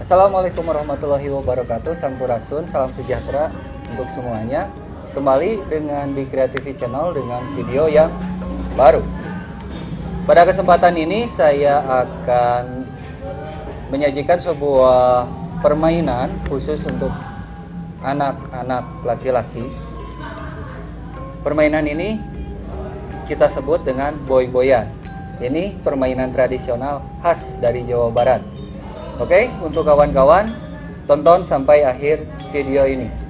Assalamualaikum warahmatullahi wabarakatuh. Sampurasun, salam sejahtera untuk semuanya. Kembali dengan Big Creativity Channel dengan video yang baru. Pada kesempatan ini saya akan menyajikan sebuah permainan khusus untuk anak-anak laki-laki. Permainan ini kita sebut dengan boy-boyan. Ini permainan tradisional khas dari Jawa Barat. Oke, untuk kawan-kawan, tonton sampai akhir video ini.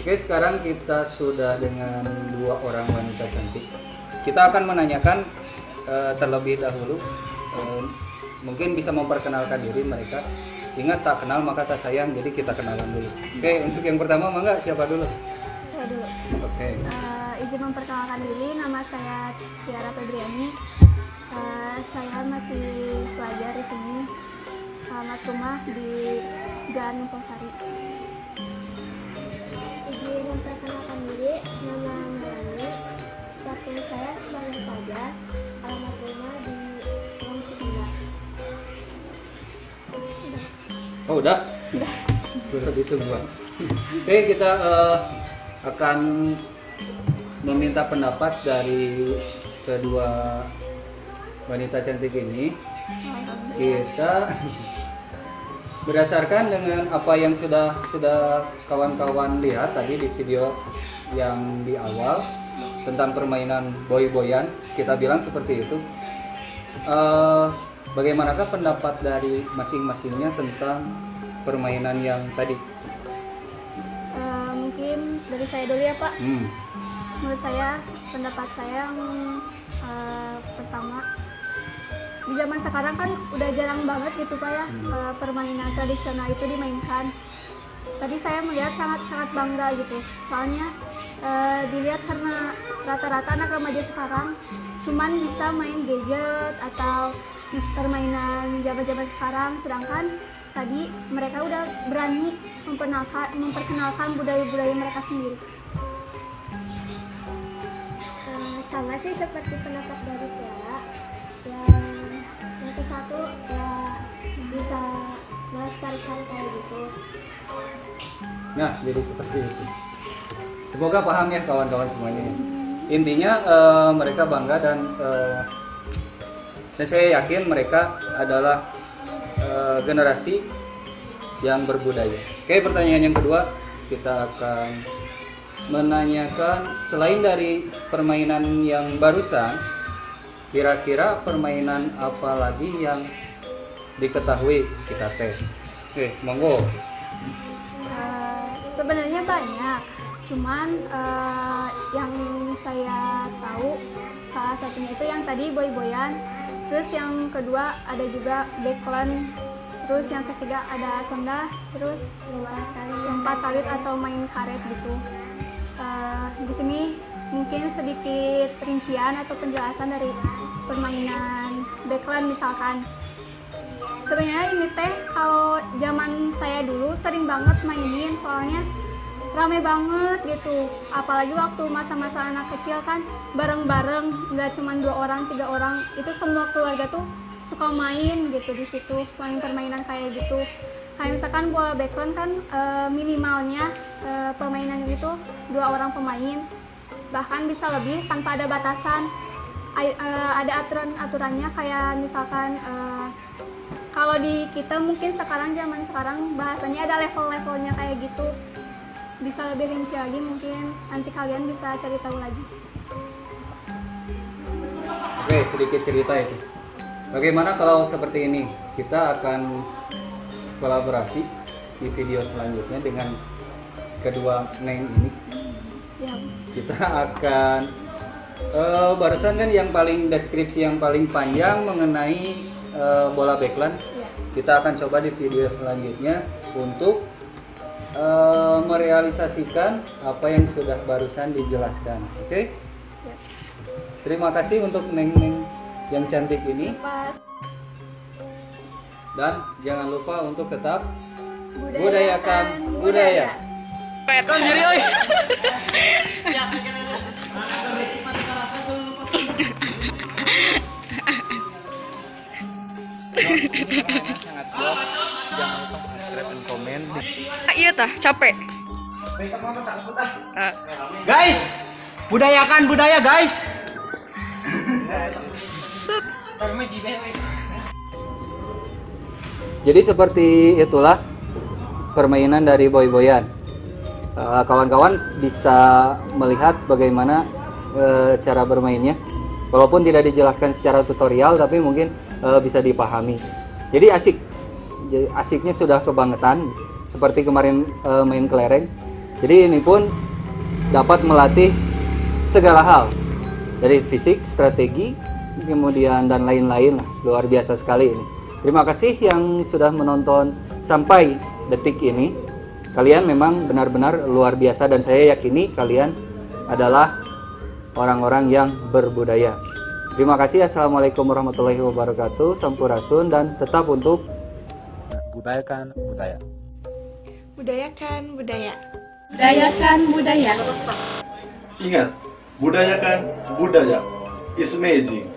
Oke, sekarang kita sudah dengan dua orang wanita cantik. Kita akan menanyakan terlebih dahulu, mungkin bisa memperkenalkan diri mereka. Ingat, tak kenal maka tak sayang, jadi kita kenalan dulu. Oke, untuk yang pertama, mangga siapa dulu? Saya dulu. Oke. Izin memperkenalkan diri, nama saya Tiara Febriani. Saya masih pelajar di sini. Alamat rumah di Jalan Mumpung-Sari. Izin memperkenalkan diri, nama Melani. Status saya sebagai pelajar. Alamat rumah di Ruang Cikini. Oh, udah? Sudah ditunggu. Oke, kita akan meminta pendapat dari kedua wanita cantik ini. Kita berdasarkan dengan apa yang sudah kawan-kawan lihat tadi di video yang di awal tentang permainan boy-boyan, kita bilang seperti itu. Bagaimanakah pendapat dari masing-masingnya tentang permainan yang tadi? Mungkin dari saya dulu ya Pak. Menurut saya, pendapat saya yang pertama, di zaman sekarang kan udah jarang banget gitu Pak ya, permainan tradisional itu dimainkan. Tadi saya melihat sangat-sangat bangga gitu, soalnya dilihat karena rata-rata anak remaja sekarang cuman bisa main gadget atau permainan zaman-zaman sekarang, sedangkan tadi mereka udah berani memperkenalkan budaya-budaya mereka sendiri. Sama sih seperti pendapat dari Tiara. Yang ke satu ya bisa melestarikan kayak gitu. Nah, jadi seperti itu. Semoga paham ya kawan-kawan semuanya. Intinya mereka bangga dan saya yakin mereka adalah generasi yang berbudaya. Oke, pertanyaan yang kedua kita akan menanyakan, selain dari permainan yang barusan, kira-kira permainan apa lagi yang diketahui kita tes? Oke, monggo. Sebenarnya banyak, cuman yang saya tahu salah satunya itu yang tadi boy-boyan, terus yang kedua ada juga backland, terus yang ketiga ada sonda, terus lompat talit atau main karet gitu. Di sini mungkin sedikit rincian atau penjelasan dari permainan backland misalkan. Sebenarnya ini teh kalau zaman saya dulu sering banget mainin, soalnya rame banget gitu. Apalagi waktu masa-masa anak kecil kan bareng-bareng, nggak cuma 2 orang, 3 orang, itu semua keluarga tuh suka main gitu di situ, main permainan kayak gitu. Kayak misalkan bola backland kan minimalnya permainan itu 2 orang pemain, bahkan bisa lebih tanpa ada batasan. Ada aturan-aturannya, kayak misalkan kalau di kita mungkin zaman sekarang bahasanya ada level-levelnya kayak gitu. Bisa lebih rinci lagi, mungkin nanti kalian bisa cari tahu lagi. Oke, sedikit cerita itu. Bagaimana kalau seperti ini? Kita akan kolaborasi di video selanjutnya dengan kedua Neng ini. Siap. Kita akan barusan kan yang paling deskripsi yang paling panjang mengenai bola backland. Ya. Kita akan coba di video selanjutnya untuk merealisasikan apa yang sudah barusan dijelaskan. Oke? Siap. Terima kasih untuk Neng-Neng yang cantik ini. Pas. Dan jangan lupa untuk tetap Budayakan budaya. Peton diri oi. Sangat puas. Jangan lupa subscribe dan komen. Iya tah, capek. Guys, budayakan budaya guys. Set. Jadi seperti itulah permainan dari boy-boyan. Kawan-kawan bisa melihat bagaimana cara bermainnya. Walaupun tidak dijelaskan secara tutorial, tapi mungkin bisa dipahami. Jadi asik. Jadi asiknya sudah kebangetan. Seperti kemarin main kelereng. Jadi ini pun dapat melatih segala hal dari fisik, strategi, kemudian dan lain-lain lah. Luar biasa sekali ini. Terima kasih yang sudah menonton sampai detik ini. Kalian memang benar-benar luar biasa dan saya yakini kalian adalah orang-orang yang berbudaya. Terima kasih. Assalamualaikum warahmatullahi wabarakatuh. Sampurasun dan tetap untuk Budayakan budaya. Budayakan budaya. Budayakan budaya. Ingat, budayakan budaya. It's amazing.